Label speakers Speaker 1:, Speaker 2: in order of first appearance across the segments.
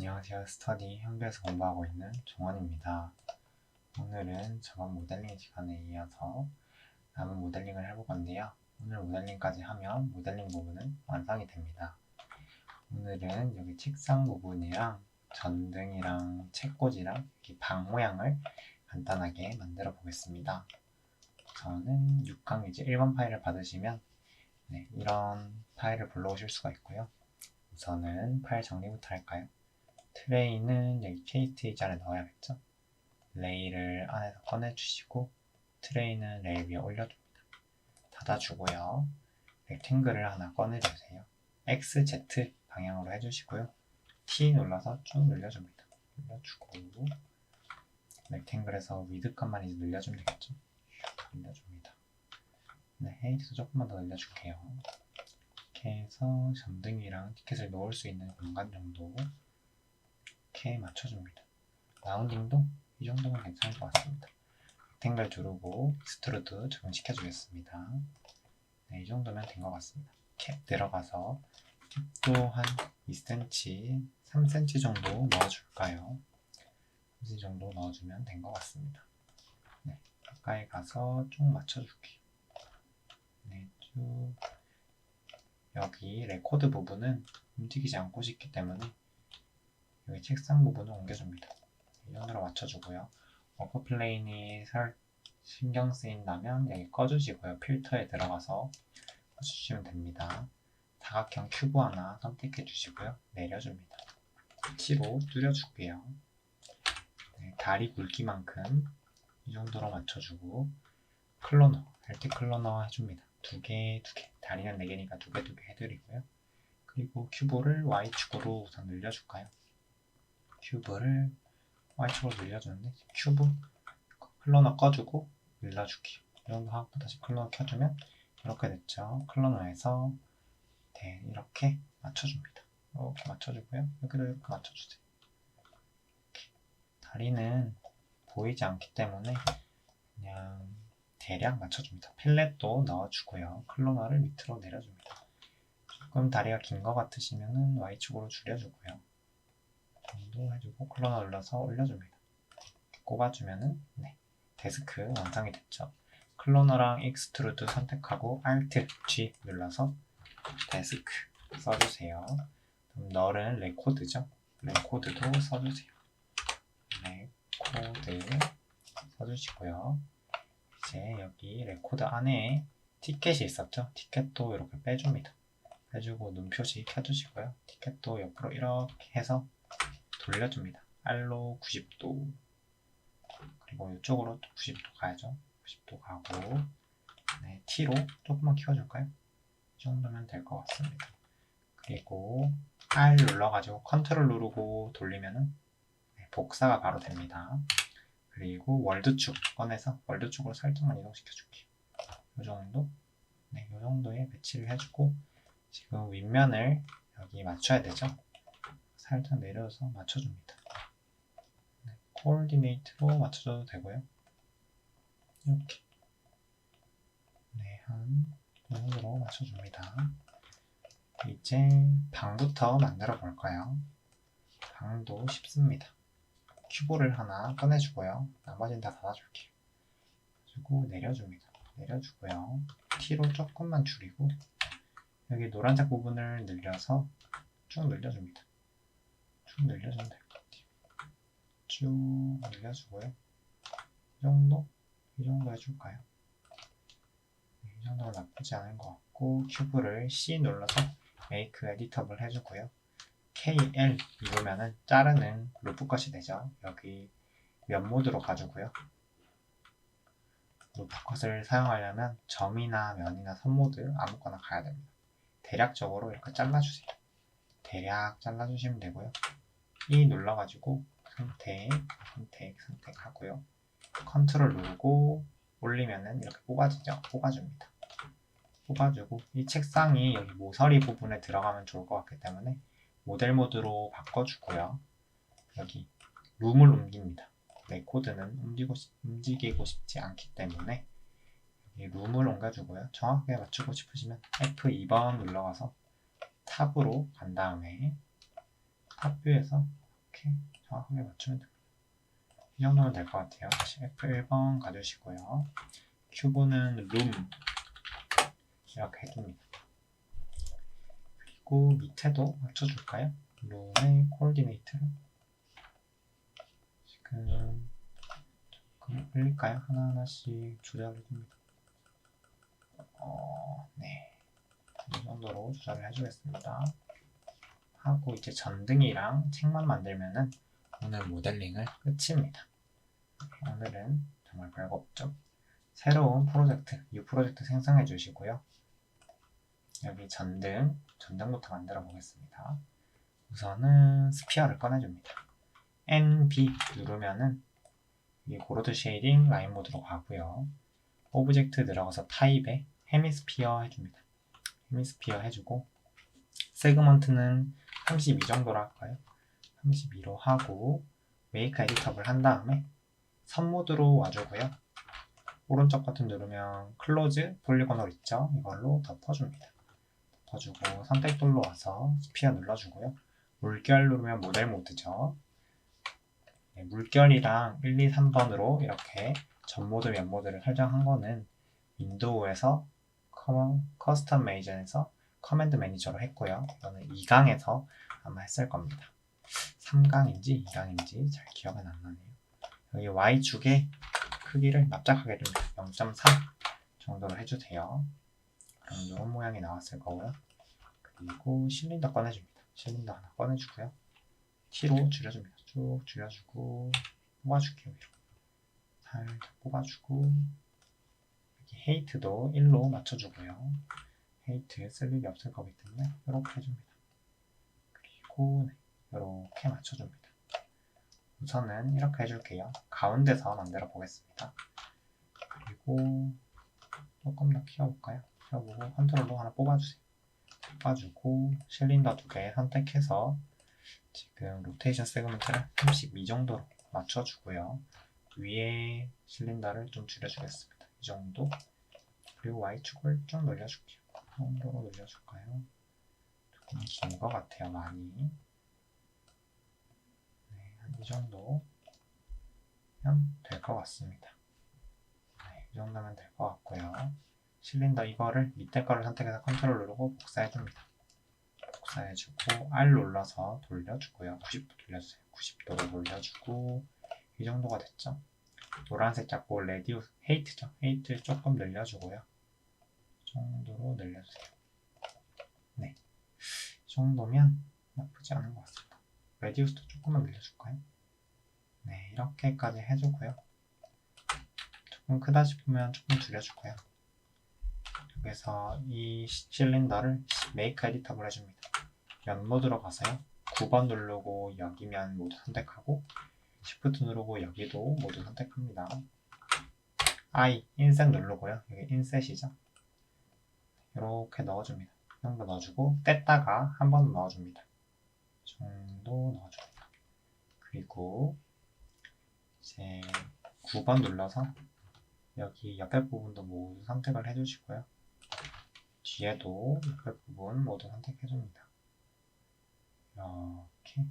Speaker 1: 안녕하세요. 스터디 현교에서 공부하고 있는 종원입니다. 오늘은 저번 모델링 시간에 이어서 남은 모델링을 해볼 건데요. 오늘 모델링까지 하면 모델링 부분은 완성이 됩니다. 오늘은 여기 책상 부분이랑 전등이랑 책꽂이랑 이 방 모양을 간단하게 만들어 보겠습니다. 저는 6강 이제 1번 파일을 받으시면 이런 파일을 불러오실 수가 있고요. 우선은 파일 정리부터 할까요? 트레이는 여기 KT 자리에 넣어야겠죠? 레일을 안에서 꺼내주시고 트레이는 레일 위에 올려줍니다. 닫아주고요. 렉탱글을 하나 꺼내주세요. XZ 방향으로 해주시고요. T 눌러서 쭉 늘려줍니다. 늘려주고 렉탱글에서 위드 값만 이제 늘려주면 되겠죠? 늘려줍니다. 네, 헤이트도 조금만 더 늘려줄게요. 이렇게 해서 전등이랑 티켓을 놓을 수 있는 공간 정도 이렇게 맞춰줍니다. 라운딩도 이 정도면 괜찮을 것 같습니다. 렉탱글 두르고 익스트루드 적용시켜주겠습니다. 네, 이 정도면 된 것 같습니다. 캡 들어가서 캡도 한 2cm, 3cm 정도 넣어줄까요? 3cm 정도 넣어주면 된 것 같습니다. 네, 가까이 가서 쭉 맞춰줄게요. 네, 쭉 여기 레코드 부분은 움직이지 않고 싶기 때문에 여기 책상 부분을 옮겨줍니다. 이 정도로 맞춰주고요. 워커 플레인이 신경 쓰인다면 여기 꺼주시고요. 필터에 들어가서 꺼주시면 됩니다. 사각형 큐브 하나 선택해 주시고요. 내려줍니다. T로 뚫어줄게요. 네, 다리 굵기만큼 이 정도로 맞춰주고 클로너, 할 때 클로너 해줍니다. 두 개, 다리는 4개니까 두 개 해드리고요. 그리고 큐브를 Y축으로 우선 늘려줄까요? 큐브를 Y축으로 늘려주는데 큐브 클로너 꺼주고 늘려주기 이 정도 하고 다시 클로너 켜주면 이렇게 됐죠. 클로너에서 이렇게 맞춰줍니다. 이렇게 맞춰주고요. 여기도 이렇게 맞춰주세요. 이렇게. 다리는 보이지 않기 때문에 그냥 대략 맞춰줍니다. 필렛도 넣어주고요. 클로너를 밑으로 내려줍니다. 조금 다리가 긴 것 같으시면 Y축으로 줄여주고요. 이 정도 해주고 클로너 눌러서 올려줍니다. 꼽아주면은 데스크 완성이 됐죠. 클로너랑 익스트루드 선택하고 Alt G 눌러서 데스크 써주세요. 그럼 널은 레코드죠. 레코드도 써주세요. 레코드 써주시고요. 이제 여기 레코드 안에 티켓이 있었죠. 티켓도 이렇게 빼줍니다. 빼주고 눈 표시 켜주시고요. 티켓도 옆으로 이렇게 해서 돌려줍니다. R로 90도 그리고 이쪽으로 90도 가야죠. 90도 가고 T로 조금만 키워줄까요? 이 정도면 될 것 같습니다. 그리고 R 눌러가지고 컨트롤 누르고 돌리면은 복사가 바로 됩니다. 그리고 월드축 꺼내서 월드축으로 살짝만 이동시켜줄게요. 이 정도? 네, 이 정도에 배치를 해주고 지금 윗면을 여기 맞춰야 되죠? 살짝 내려서 맞춰줍니다. 코오디네이트로 맞춰줘도 되고요. 이렇게 한 이 정도로 맞춰줍니다. 이제 방부터 만들어 볼까요? 방도 쉽습니다. 큐브를 하나 꺼내주고요. 나머지는 다 닫아줄게요. 그리고 내려줍니다. 내려주고요. T로 조금만 줄이고 여기 노란색 부분을 늘려서 쭉 늘려줍니다. 쭉 늘려주면 될 것 같아요. 쭉 늘려주고요. 이 정도? 이 정도 해줄까요? 이 정도는 나쁘지 않은 것 같고 큐브를 C 눌러서 Make Editable 해주고요. KL 누르면은 자르는 루프 컷이 되죠. 여기 면 모드로 가주고요. 루프 컷을 사용하려면 점이나 면이나 선 모드 아무거나 가야 됩니다. 대략적으로 이렇게 잘라주세요. 대략 잘라주시면 되고요. E 눌러가지고 선택하고요. 컨트롤 누르고 올리면은 이렇게 뽑아지죠. 뽑아줍니다. 뽑아주고 이 책상이 여기 모서리 부분에 들어가면 좋을 것 같기 때문에 모델 모드로 바꿔주고요. 여기 룸을 옮깁니다. 레코드는 움직이고 싶지 않기 때문에 여기 룸을 옮겨주고요. 정확하게 맞추고 싶으시면 F2번 눌러가서 탑으로 간 다음에 탑뷰에서 이렇게 정확하게 맞추면 됩니다. 이 정도면 될 것 같아요. 다시 F1번 가주시고요. 큐브는 룸 이렇게 해줍니다. 그리고 밑에도 맞춰줄까요? 룸의 코오디네이트를 지금 조금 올릴까요? 하나하나씩 조절해줍니다. 네, 이 정도로 조절을 해주겠습니다. 하고 이제 전등이랑 책만 만들면은 오늘 모델링을 끝입니다. 오늘은 정말 별거 없죠. 새로운 프로젝트, U 프로젝트 생성해 주시고요. 여기 전등부터 만들어 보겠습니다. 우선은 스피어를 꺼내줍니다. NB 누르면은 이게 고로드 쉐이딩 라인 모드로 가고요. 오브젝트 들어가서 타입에 헤미스피어 해줍니다. 헤미스피어 해주고 세그먼트는 32 정도로 할까요? 32로 하고 메이크 에디터블 한 다음에 선 모드로 와주고요. 오른쪽 버튼 누르면 클로즈 폴리곤홀 있죠? 이걸로 덮어줍니다. 덮어주고 선택 툴로 와서 스피어 눌러주고요. 물결 누르면 모델 모드죠. 네, 물결이랑 1, 2, 3번으로 이렇게 전 모드, 면 모드를 설정한 거는 윈도우에서 커스텀 메이저에서 커맨드 매니저로 했고요. 이거는 2강에서 아마 했을 겁니다. 3강인지 2강인지 잘 기억은 안 나네요. 여기 Y축의 크기를 납작하게 좀 0.3 정도로 해주세요. 그럼 이런 모양이 나왔을 거고요. 그리고 실린더 꺼내줍니다. 실린더 하나 꺼내주고요. T로 줄여줍니다. 쭉 줄여주고 뽑아줄게요. 위로. 살짝 뽑아주고 여기 헤이트도 1로 맞춰주고요. 헤이트 쓸 일이 없을 거기 때문에 이렇게 해줍니다. 그리고 이렇게 맞춰줍니다. 우선은 이렇게 해줄게요. 가운데서 만들어 보겠습니다. 그리고 조금 더 키워볼까요? 키워보고 컨트롤로 하나 뽑아주세요. 뽑아주고 실린더 2개 선택해서 지금 로테이션 세그먼트를 32 정도로 맞춰주고요. 위에 실린더를 좀 줄여주겠습니다. 이 정도. 그리고 Y축을 좀 늘려줄게요. 이 정도로 늘려줄까요? 조금 긴 것 같아요, 많이. 네, 한 이 정도면 될 것 같습니다. 네, 이 정도면 될 것 같고요. 실린더 이거를 밑에 거를 선택해서 컨트롤 누르고 복사해줍니다. 복사해주고 R 눌러서 돌려주고요. 90도 돌려주세요. 90도로 돌려주고 이 정도가 됐죠. 노란색 잡고 레디우스 헤이트죠. 헤이트 조금 늘려주고요. 이 정도로 늘려주세요. 네, 이 정도면 나쁘지 않은 것 같습니다. 레디우스도 조금만 늘려줄까요? 네, 이렇게까지 해주고요. 조금 크다 싶으면 조금 줄여주고요. 여기서 이 실린더를 메이크 에디터블 해줍니다. 면 모드로 가서요. 9번 누르고 여기 면 모두 선택하고 Shift 누르고 여기도 모두 선택합니다. I, 인셋 누르고요. 여기 인셋이죠. 이렇게 넣어줍니다. 이 정도 넣어주고 뗐다가 한 번 넣어줍니다. 이 정도 넣어줍니다. 그리고 이제 9번 눌러서 여기 옆에 부분도 모두 선택을 해주시고요. 뒤에도 옆에 부분 모두 선택해줍니다. 이렇게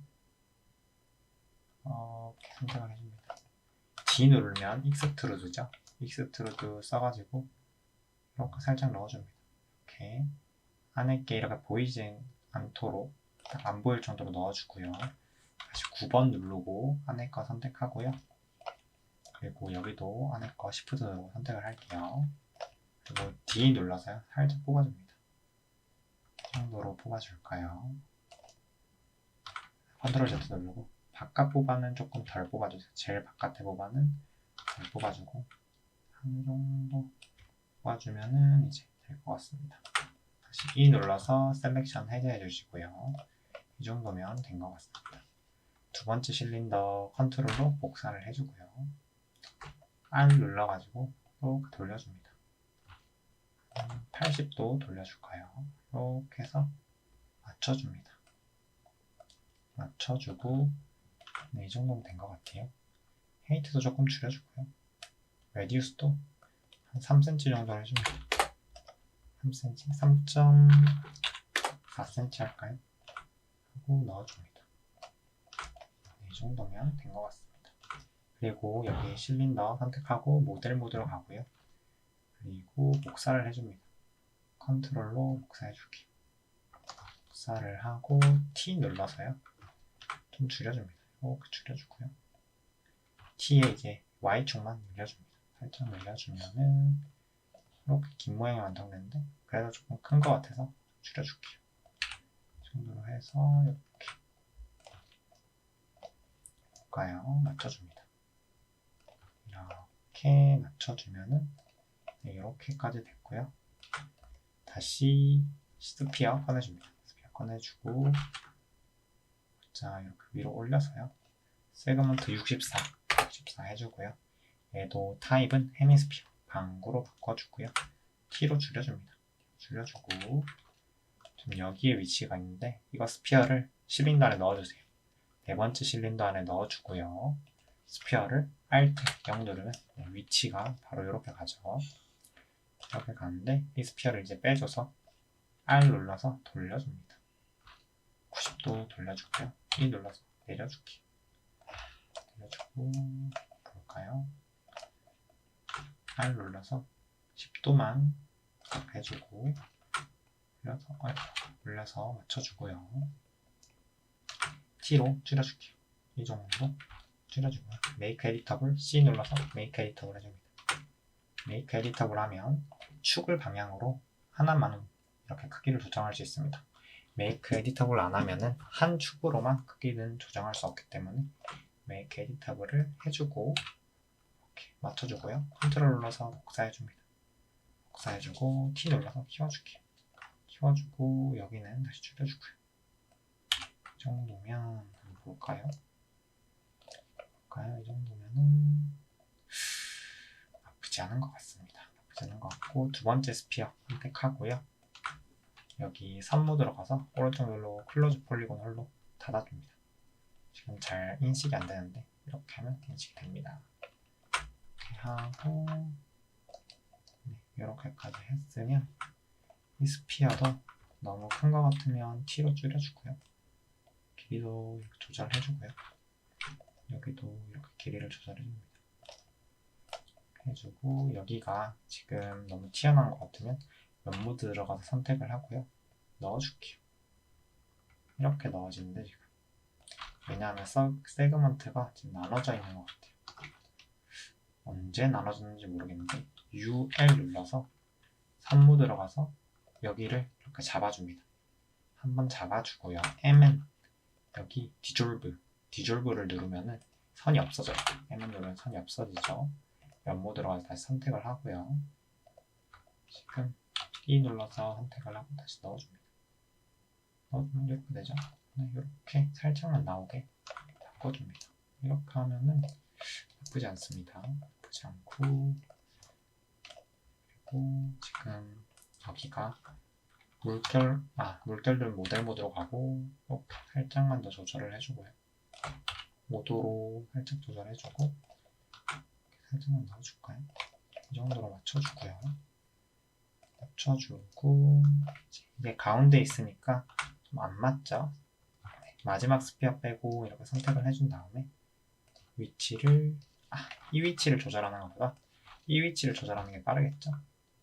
Speaker 1: 선택을 해줍니다. D 누르면 익스트루드죠. 익스트루드 써가지고 이렇게 살짝 넣어줍니다. 이렇게 안에 게 이렇게 보이지 않도록 딱 안 보일 정도로 넣어주고요. 다시 9번 누르고 안에 거 선택하고요. 그리고 여기도 안에 거 Shift 누르고 선택을 할게요. 그리고 D 눌러서요. 살짝 뽑아줍니다. 이 정도로 뽑아줄까요? 컨트롤 Z 누르고 바깥 보반은 조금 덜 뽑아주세요. 제일 바깥에 보반은 덜 뽑아주고 한 정도 뽑아주면은 이제 될 것 같습니다. 다시 E 눌러서 셀렉션 해제해 주시고요. 이 정도면 된 것 같습니다. 두 번째 실린더 컨트롤로 복사를 해주고요. R 눌러가지고 이렇게 돌려줍니다. 80도 돌려줄까요? 이렇게 해서 맞춰줍니다. 맞춰주고 네, 이 정도면 된 것 같아요. 헤이트도 조금 줄여주고요. 레디우스도 한 3cm 정도 해줍니다. 3cm? 3.4cm 할까요? 하고 넣어줍니다. 정도면 된 것 같습니다. 그리고 여기 실린더 선택하고 모델 모드로 가고요. 그리고 복사를 해줍니다. 컨트롤로 복사해줄게요. 복사를 하고 T 눌러서요. 좀 줄여줍니다. 이렇게 줄여주고요. T에 이제 Y축만 늘려줍니다. 살짝 늘려주면은 이렇게 긴 모양이 완성되는데 그래도 조금 큰 것 같아서 줄여줄게요. 이 정도로 해서 이렇게 볼까요? 맞춰줍니다. 이렇게 맞춰주면은 이렇게까지 됐고요. 다시 스피어 꺼내줍니다. 스피어 꺼내주고 자 이렇게 위로 올려서요. 세그먼트 64 해주고요. 얘도 타입은 헤미스피어 방구로 바꿔주고요. T로 줄여줍니다. 줄여주고 지금 여기에 위치가 있는데 이거 스피어를 실린더 안에 넣어주세요. 네 번째 실린더 안에 넣어주고요. 스피어를 Alt 0 누르면 위치가 바로 이렇게 가죠. 이렇게 가는데 이 스피어를 이제 빼줘서 R 눌러서 돌려줍니다. 90도 돌려주고요. E 눌러서 내려줄게요. 내려주고 볼까요? R 눌러서 10도만 해주고 올려서 맞춰주고요. T로 줄여줄게요. 이 정도 줄여주고요. Make Editable C 눌러서 Make Editable 해줍니다. Make Editable 하면 축을 방향으로 하나만 이렇게 크기를 조정할 수 있습니다. Make Editable 안 하면은 한 축으로만 크기는 조정할 수 없기 때문에 Make Editable을 해주고 이렇게 맞춰주고요. 컨트롤 눌러서 복사해줍니다. 복사해주고 T 눌러서 키워줄게요. 키워주고 여기는 다시 줄여주고요. 이 정도면 한번 볼까요? 이 정도면은 나쁘지 않은 것 같습니다. 나쁘지 않은 것 같고 두 번째 스피어 선택하고요. 여기 3모 들어가서 오른쪽 눌러 클로즈 폴리곤 홀로 닫아줍니다. 지금 잘 인식이 안 되는데 이렇게 하면 인식이 됩니다. 이렇게 하고 이렇게까지 했으면 이 스피어도 너무 큰 것 같으면 T로 줄여주고요. 길이도 이렇게 조절해주고요. 여기도 이렇게 길이를 조절해줍니다. 해주고 여기가 지금 너무 튀어나온 것 같으면 연모드 들어가서 선택을 하고요. 넣어줄게요. 이렇게 넣어지는데 지금 왜냐하면 세그먼트가 지금 나눠져 있는 것 같아요. 언제 나눠졌는지 모르겠는데 UL 눌러서 3모 들어가서 여기를 이렇게 잡아줍니다. 한번 잡아주고요. M은 여기 디졸브를 누르면은 선이 없어져요. M을 누르면 선이 없어지죠. 연모 들어가서 다시 선택을 하고요. 지금 E 눌러서 선택을 하고 다시 넣어줍니다. 넣어주면 이렇게 되죠. 이렇게 살짝만 나오게 바꿔줍니다. 이렇게 하면은 나쁘지 않습니다. 나쁘지 않고 그리고 지금 여기가 물결들 모델 모드로 가고 이렇게 살짝만 더 조절을 해주고요. 5도로 살짝 조절해주고 살짝만 넣어줄까요? 이 정도로 맞춰주고요. 맞춰주고 이게 가운데 있으니까 좀 안 맞죠? 마지막 스피어 빼고 이렇게 선택을 해준 다음에 위치를 이 위치를 조절하는 것보다 이 위치를 조절하는 게 빠르겠죠?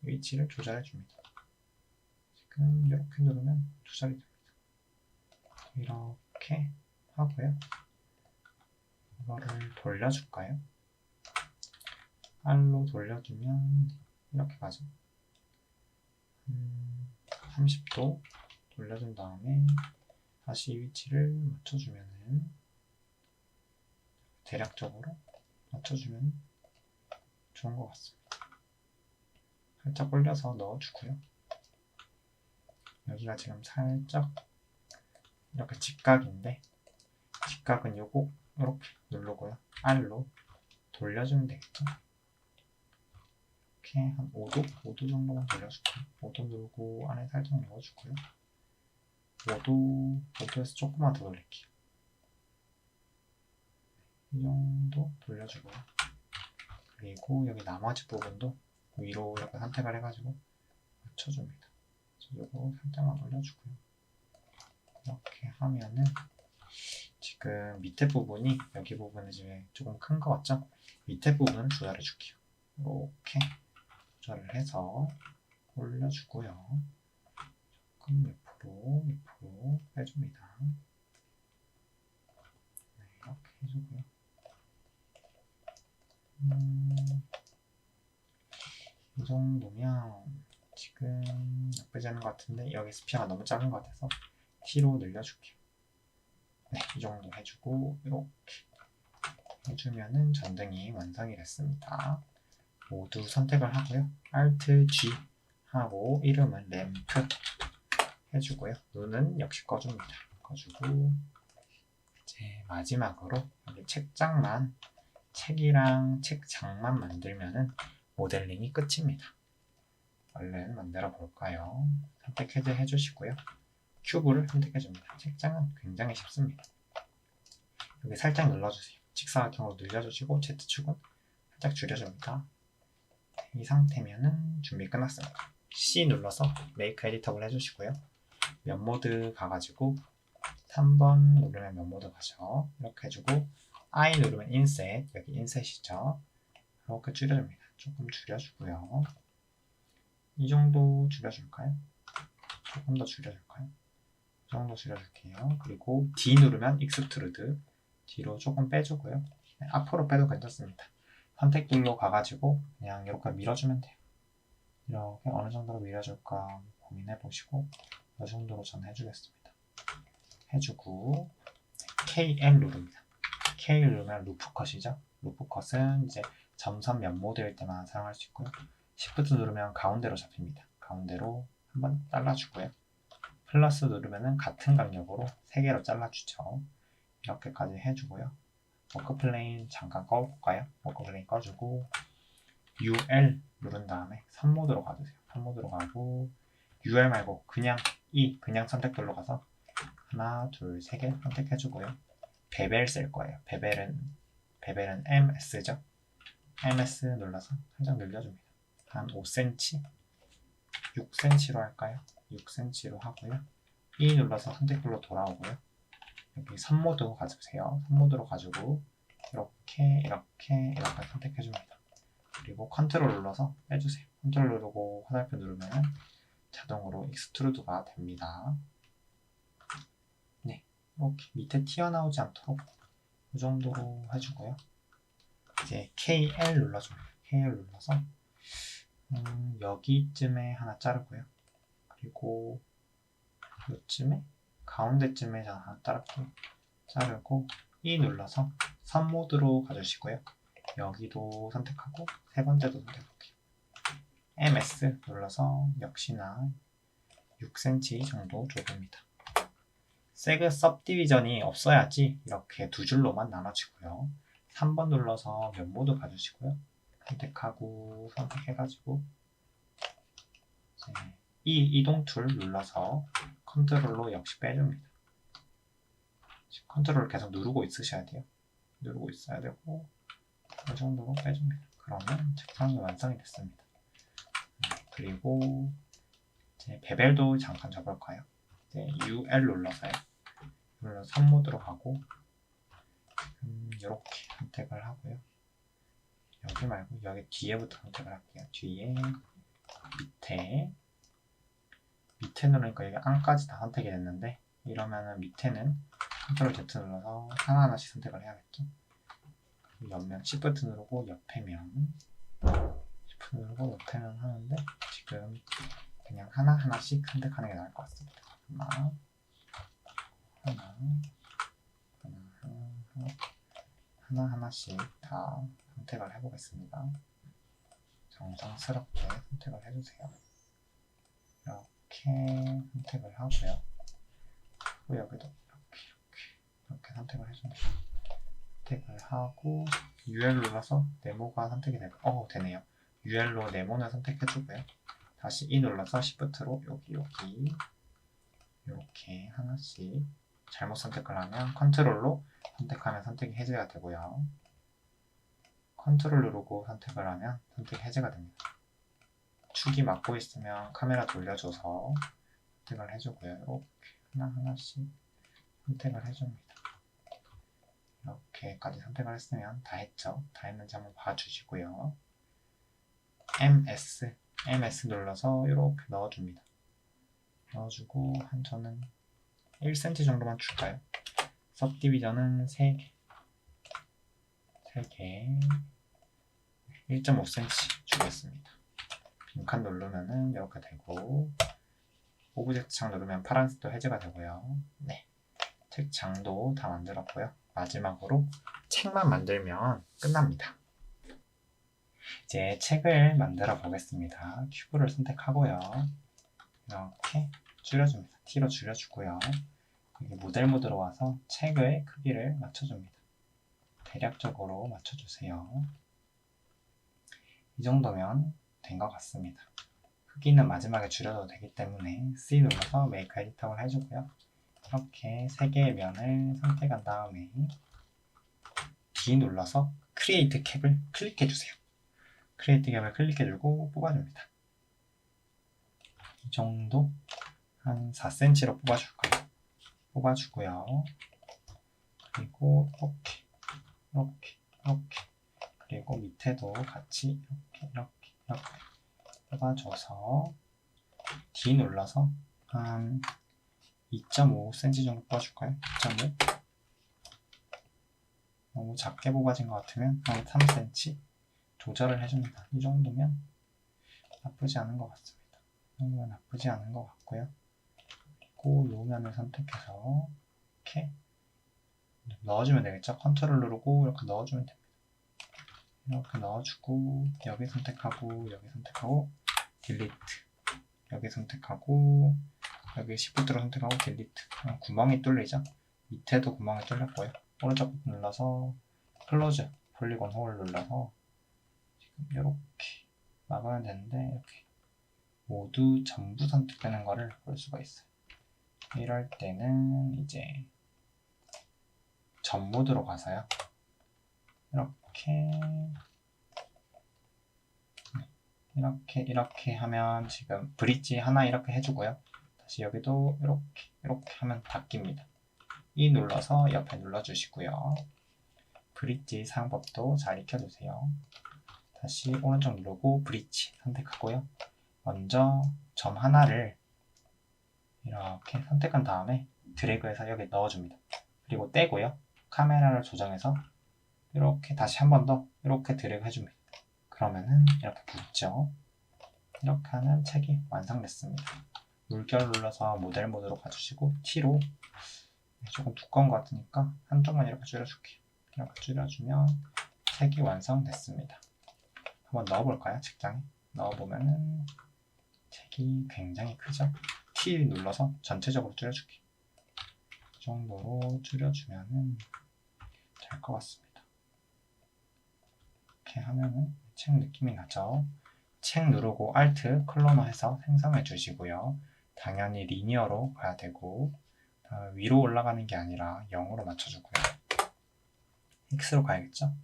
Speaker 1: 이 위치를 조절해줍니다. 지금 이렇게 누르면 조절이 됩니다. 이렇게 하고요. 이거를 돌려줄까요? R로 돌려주면 이렇게 가죠. 30도 돌려준 다음에 다시 이 위치를 맞춰주면은 대략적으로 맞춰주면 좋은 것 같습니다. 살짝 올려서 넣어주고요. 여기가 지금 살짝 이렇게 직각인데 직각은 요거 이렇게 누르고요. R로 돌려주면 되겠죠. 이렇게 한 5도 정도만 돌려줄게요. 5도 누르고 안에 살짝 넣어주고요. 5도에서 조금만 더 돌릴게요. 이 정도 돌려주고요. 그리고 여기 나머지 부분도 위로 이렇게 선택을 해가지고 맞춰줍니다. 맞춰주고 살짝만 올려주고요. 이렇게 하면은 지금 그러면 밑에 부분이 여기 부분이 이제 조금 큰 거 같죠? 밑에 부분을 조절해 줄게요. 이렇게 조절을 해서 올려주고요. 조금 옆으로 빼줍니다. 네, 이렇게 해주고요. 이 정도면 지금 나쁘지 않은 것 같은데 여기 스피어가 너무 작은 것 같아서 T로 늘려줄게요. 네, 이 정도 해주고 이렇게 해주면은 전등이 완성이 됐습니다. 모두 선택을 하고요. Alt G 하고 이름은 램프 해주고요. 눈은 역시 꺼줍니다. 꺼주고 이제 마지막으로 여기 책이랑 책장만 만들면은 모델링이 끝입니다. 얼른 만들어 볼까요? 선택 해제 해주시고요. 큐브를 선택해 줍니다. 책장은 굉장히 쉽습니다. 여기 살짝 눌러주세요. 직사각형으로 늘려주시고 Z축은 살짝 줄여줍니다. 이 상태면은 준비 끝났습니다. C 눌러서 메이크 에디터블 해주시고요. 면 모드 가가지고 3번 누르면 면 모드 가죠. 이렇게 해주고 I 누르면 인셋, 여기 인셋이죠. 이렇게 줄여줍니다. 조금 줄여주고요. 이 정도 줄여줄까요? 조금 더 줄여줄까요? 이 정도 줄여줄게요. 그리고 D 누르면 익스트루드, 뒤로 조금 빼주고요. 네, 앞으로 빼도 괜찮습니다. 선택눌로 가가지고 그냥 이렇게 밀어주면 돼요. 이렇게 어느 정도로 밀어줄까 고민해보시고 이 정도로 저는 해주겠습니다. 해주고 KL 누릅니다. KL 누르면 루프컷이죠. 루프컷은 이제 점선 면 모드일 때만 사용할 수 있고요. Shift 누르면 가운데로 잡힙니다. 가운데로 한번 잘라주고요. 플러스 누르면 같은 간격으로 3개로 잘라주죠. 이렇게까지 해주고요. 워크플레인 잠깐 꺼볼까요? 워크플레인 꺼주고 UL 누른 다음에 선모드로 가주세요. 선모드로 가고 UL 말고 그냥 그냥 선택도로 가서 하나, 둘, 3개 선택해주고요. 베벨 쓸 거예요. 베벨은 MS죠. MS 눌러서 살짝 늘려줍니다. 한 5cm, 6cm로 할까요? 6cm로 하고요. E 눌러서 선택도로 돌아오고요. 여기 선모드 가주세요. 선모드로 가지고 이렇게 선택해줍니다. 그리고 컨트롤 눌러서 빼주세요. 컨트롤 누르고 화살표 누르면 자동으로 익스트루드가 됩니다. 네, 이렇게 밑에 튀어나오지 않도록 이 정도로 해주고요. 이제 KL 눌러줍니다. KL 눌러서 여기쯤에 하나 자르고요. 그리고 이쯤에 가운데쯤에 하나 자르고 E 눌러서 선 모드로 가주시고요. 여기도 선택하고 세 번째도 선택할게요. MS 눌러서 역시나 6cm 정도 좁습니다. 세그 सब디비전이 없어야지 이렇게 두 줄로만 나눠지고요. 3번 눌러서 면 모드 가주시고요. 선택하고 선택해가지고 이 이동 툴 눌러서 컨트롤로 역시 빼줍니다. 컨트롤을 계속 누르고 있으셔야 돼요. 누르고 있어야 되고 이 정도로 빼줍니다. 그러면 책상이 완성이 됐습니다. 그리고 이제 베벨도 잠깐 접을까요? 이제 UL 눌러서요. 눌러서 선모드로 가고 이렇게 선택을 하고요. 여기 말고 여기 뒤에부터 선택을 할게요. 뒤에 밑에 누르니까 여기 안까지 다 선택이 됐는데 이러면은 밑에는 컨트롤 Z 눌러서 하나하나씩 선택을 해야겠죠. 옆면 Shift 누르고 옆에면 Shift 누르고 옆에면 하는데 지금 그냥 하나하나씩 선택하는 게 나을 것 같습니다. 하나하나씩 다 선택을 해보겠습니다. 정성스럽게 선택을 해주세요. 이렇게 선택을 하고요. 그리고 여기도 이렇게 선택을 해줍니다. 선택을 하고 UL 눌러서 네모가 선택이 되네요. UL로 네모는 선택해주고요. 다시 E 눌러서 Shift로 여기 이렇게 하나씩 잘못 선택을 하면 컨트롤로 선택하면 선택이 해제가 되고요. 컨트롤 누르고 선택을 하면 선택이 해제가 됩니다. 축이 맞고 있으면 카메라 돌려줘서 선택을 해주고요. 이렇게 하나하나씩 선택을 해줍니다. 이렇게까지 선택을 했으면 다 했죠. 다 했는지 한번 봐주시고요. MS 눌러서 이렇게 넣어줍니다. 넣어주고 저는 1cm 정도만 줄까요? सब디비전은 3개 1.5cm 주겠습니다. 빈칸 누르면은 이렇게 되고 오브젝트 창 누르면 파란색도 해제가 되고요. 네, 책 장도 다 만들었고요. 마지막으로 책만 만들면 끝납니다. 이제 책을 만들어 보겠습니다. 큐브를 선택하고요. 이렇게 줄여줍니다. T로 줄여주고요. 여기 모델 모드로 와서 책의 크기를 맞춰줍니다. 대략적으로 맞춰주세요. 이 정도면 된 것 같습니다. 크기는 마지막에 줄여도 되기 때문에 C 눌러서 메이크 에디터를 해주고요. 이렇게 3개의 면을 선택한 다음에 D 눌러서 크리에이트 캡을 클릭해주세요. 크리에이트 캡을 클릭해주고 뽑아줍니다. 이 정도 한 4cm로 뽑아줄까요? 뽑아주고요. 그리고 이렇게 그리고 밑에도 같이 이렇게 뽑아줘서 D 눌러서 한 2.5cm 정도 뽑아줄까요? 2.5 너무 작게 뽑아진 것 같으면 한 3cm 조절을 해줍니다. 이 정도면 나쁘지 않은 것 같습니다. 이 정도면 나쁘지 않은 것 같고요. 그리고 요 면을 선택해서 이렇게 넣어주면 되겠죠? 컨트롤 누르고 이렇게 넣어주면 됩니다. 이렇게 넣어주고 여기 선택하고 여기 선택하고 딜리트 여기 선택하고 여기 Shift로 선택하고 딜리트 구멍이 뚫리죠? 밑에도 구멍이 뚫렸고요. 오른쪽 버튼 눌러서 클로즈 폴리곤 홀 눌러서 지금 이렇게 막으면 되는데 이렇게 모두 전부 선택되는 거를 볼 수가 있어요. 이럴 때는 이제 전 모드로 가서요. 이렇게 하면 지금 브릿지 하나 이렇게 해주고요. 다시 여기도 이렇게 하면 바뀝니다. E 눌러서 옆에 눌러주시고요. 브릿지 사용법도 잘 익혀주세요. 다시 오른쪽 누르고 브릿지 선택하고요. 먼저 점 하나를 이렇게 선택한 다음에 드래그해서 여기 넣어줍니다. 그리고 떼고요. 카메라를 조정해서 이렇게 다시 한 번 더 이렇게 드래그 해줍니다. 그러면은 이렇게 붙죠. 이렇게 하면 책이 완성됐습니다. 물결 눌러서 모델 모드로 가주시고 T로 조금 두꺼운 것 같으니까 한쪽만 이렇게 줄여줄게요. 이렇게 줄여주면 책이 완성됐습니다. 한번 넣어볼까요? 책장에 넣어보면은 책이 굉장히 크죠? T 눌러서 전체적으로 줄여줄게요. 이 정도로 줄여주면은 될 것 같습니다. 이렇게 하면은 책 느낌이 나죠? 책 누르고 Alt, 클로너 해서 생성해 주시고요. 당연히 리니어로 가야 되고 위로 올라가는 게 아니라 0으로 맞춰주고요. X로 가야겠죠?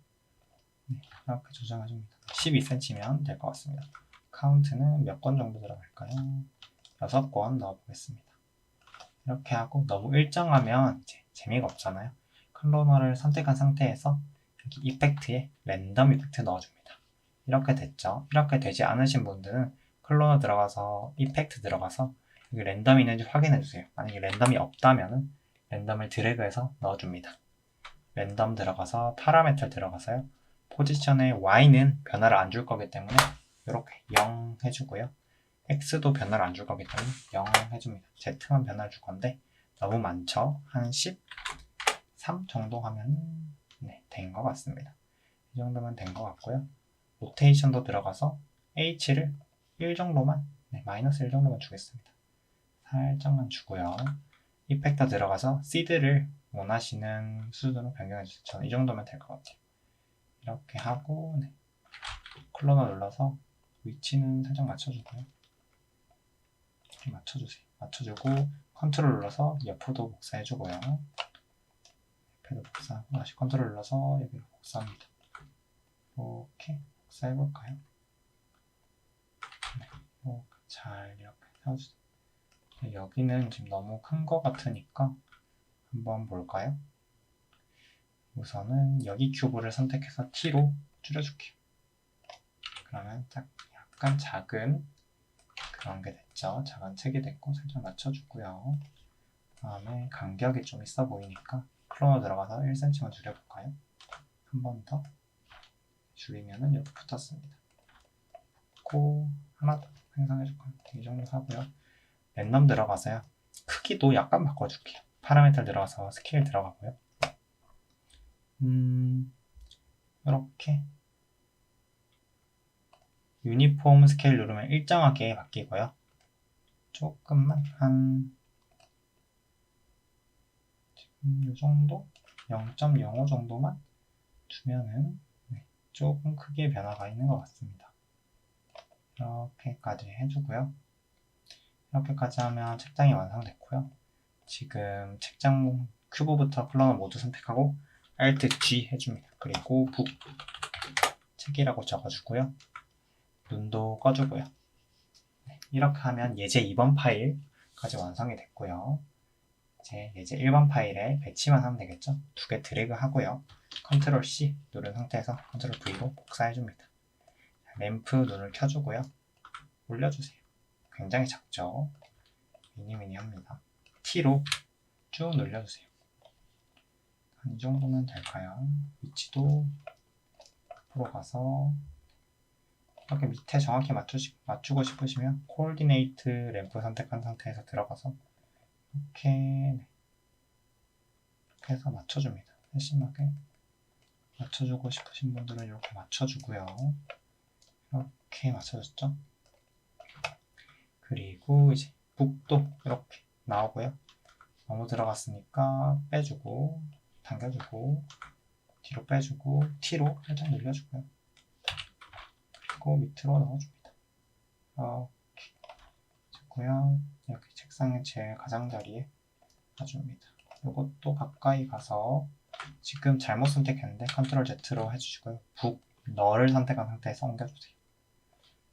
Speaker 1: 네, 이렇게 조정해줍니다. 12cm면 될 것 같습니다. 카운트는 몇 권 정도 들어갈까요? 6권 넣어보겠습니다. 이렇게 하고 너무 일정하면 이제 재미가 없잖아요. 클로너를 선택한 상태에서 여기 이펙트에 랜덤 이펙트 넣어줍니다. 이렇게 됐죠? 이렇게 되지 않으신 분들은 클로너 들어가서 이펙트 들어가서 여기 랜덤이 있는지 확인해주세요. 만약에 랜덤이 없다면 랜덤을 드래그해서 넣어줍니다. 랜덤 들어가서 파라메터 들어가서요. 포지션의 Y는 변화를 안 줄 거기 때문에 이렇게 0 해주고요. X도 변화를 안 줄 거기 때문에 0 해줍니다. Z만 변화를 줄 건데 너무 많죠? 한 13 정도 하면 된 것 같습니다. 이 정도면 된 것 같고요. 로테이션도 들어가서 H를 1 정도만, 마이너스 1 정도만 주겠습니다. 살짝만 주고요. 이펙터 들어가서 시드를 원하시는 수준으로 변경해주세요. 저는 이 정도면 될 것 같아요. 이렇게 하고 클로너 눌러서 위치는 살짝 맞춰주고요. 이렇게 맞춰주세요. 맞춰주고 컨트롤 눌러서 옆으로도 복사해주고요. 옆에도 복사하고 다시 컨트롤 눌러서 여기로 복사합니다. 이렇게 복사해볼까요? 이렇게 잘 이렇게 세워주세요. 여기는 지금 너무 큰 것 같으니까 한번 볼까요? 우선은 여기 큐브를 선택해서 T로 줄여줄게요. 그러면 딱 약간 작은 그런 게 됐죠. 작은 책이 됐고 살짝 맞춰주고요. 다음에 간격이 좀 있어 보이니까 클로너 들어가서 1cm만 줄여볼까요? 한 번 더 줄이면은 이렇게 붙었습니다. 붙고 하나 더 생성해줄까요? 이 정도 하고요. 랜덤 들어가서요. 크기도 약간 바꿔줄게요. 파라미터 들어가서 스케일 들어가고요. 이렇게 유니폼 스케일 누르면 일정하게 바뀌고요. 조금만 한 지금 이 정도 0.05 정도만 두면은 조금 크기의 변화가 있는 것 같습니다. 이렇게까지 해주고요. 이렇게까지 하면 책장이 완성됐고요. 지금 책장 큐브부터 클로너 모두 선택하고 Alt G 해줍니다. 그리고 북 책이라고 적어주고요. 눈도 꺼주고요. 이렇게 하면 예제 2번 파일까지 완성이 됐고요. 이제 예제 1번 파일에 배치만 하면 되겠죠. 두 개 드래그 하고요. 컨트롤 C 누른 상태에서 컨트롤 V로 복사해줍니다. 램프 눈을 켜주고요. 올려주세요. 굉장히 작죠. 미니미니합니다. T로 쭉 늘려주세요. 한 이 정도면 될까요? 위치도 앞으로 가서 이렇게 밑에 정확히 맞추고 싶으시면 코오디네이트 램프 선택한 상태에서 들어가서 이렇게 해서 맞춰줍니다. 세심하게 맞춰주고 싶으신 분들은 이렇게 맞춰주고요. 이렇게 맞춰줬죠? 그리고 이제 북도 이렇게 나오고요. 너무 들어갔으니까 빼주고 당겨주고 뒤로 빼주고 T로 살짝 늘려주고요. 그리고 밑으로 넣어줍니다. 이렇게 좋고요. 이렇게 책상의 제일 가장자리에 놔줍니다. 이것도 가까이 가서 지금 잘못 선택했는데 컨트롤 Z로 해주시고요. 북, 너를 선택한 상태에서 옮겨주세요.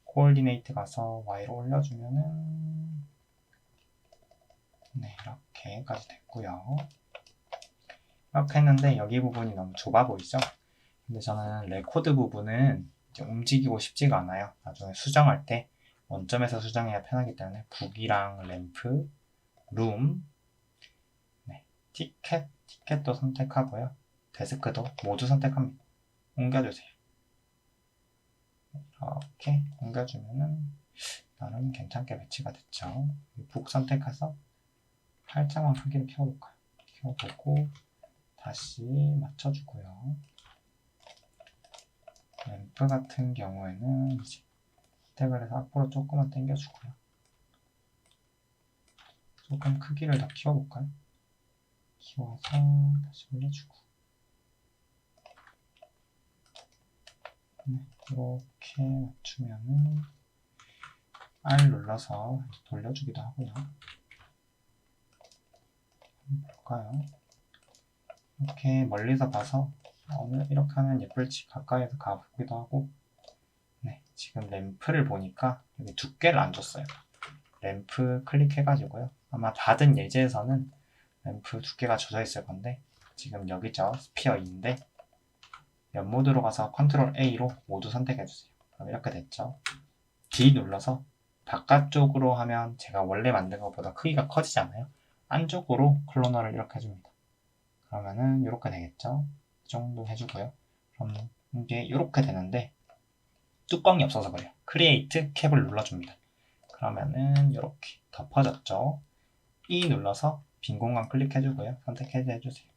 Speaker 1: 코오디네이트 가서 Y로 올려주면은 네, 이렇게까지 됐고요. 이렇게 했는데 여기 부분이 너무 좁아 보이죠? 근데 저는 레코드 부분은 이제 움직이고 싶지가 않아요. 나중에 수정할 때 원점에서 수정해야 편하기 때문에 북이랑 램프, 룸, 네, 티켓도 선택하고요. 데스크도 모두 선택합니다. 옮겨주세요. 이렇게 옮겨주면은 나름 괜찮게 배치가 됐죠. 북 선택해서 살짝만 크기를 키워볼까요? 키워보고 다시 맞춰주고요. 램프 같은 경우에는 이제 선택을 해서 앞으로 조금만 당겨주고요. 조금 크기를 더 키워볼까요? 키워서 다시 올려주고 네, 이렇게 맞추면은 R 눌러서 돌려주기도 하고요. 볼까요? 이렇게 멀리서 봐서 이렇게 하면 예쁠지 가까이서 가보기도 하고 네, 지금 램프를 보니까 여기 두께를 안 줬어요. 램프 클릭해가지고요. 아마 받은 예제에서는 램프 두께가 젖어 있을 건데 지금 여기죠. 스피어인데 면 모드로 가서 컨트롤 A로 모두 선택해주세요. 그럼 이렇게 됐죠. D 눌러서 바깥쪽으로 하면 제가 원래 만든 것보다 크기가 커지잖아요. 안쪽으로 클로너를 이렇게 해줍니다. 그러면은 이렇게 되겠죠. 이 정도 해주고요. 그럼 이게 이렇게 되는데 뚜껑이 없어서 그래요. 크리에이트 캡을 눌러줍니다. 그러면은 이렇게 덮어졌죠. E 눌러서 빈 공간 클릭해주고요. 선택해주세요.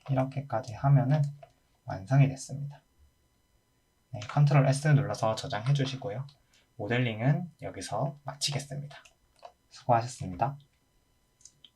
Speaker 1: 이렇게까지 하면은 완성이 됐습니다. 네, 컨트롤 S 눌러서 저장해 주시고요. 모델링은 여기서 마치겠습니다. 수고하셨습니다.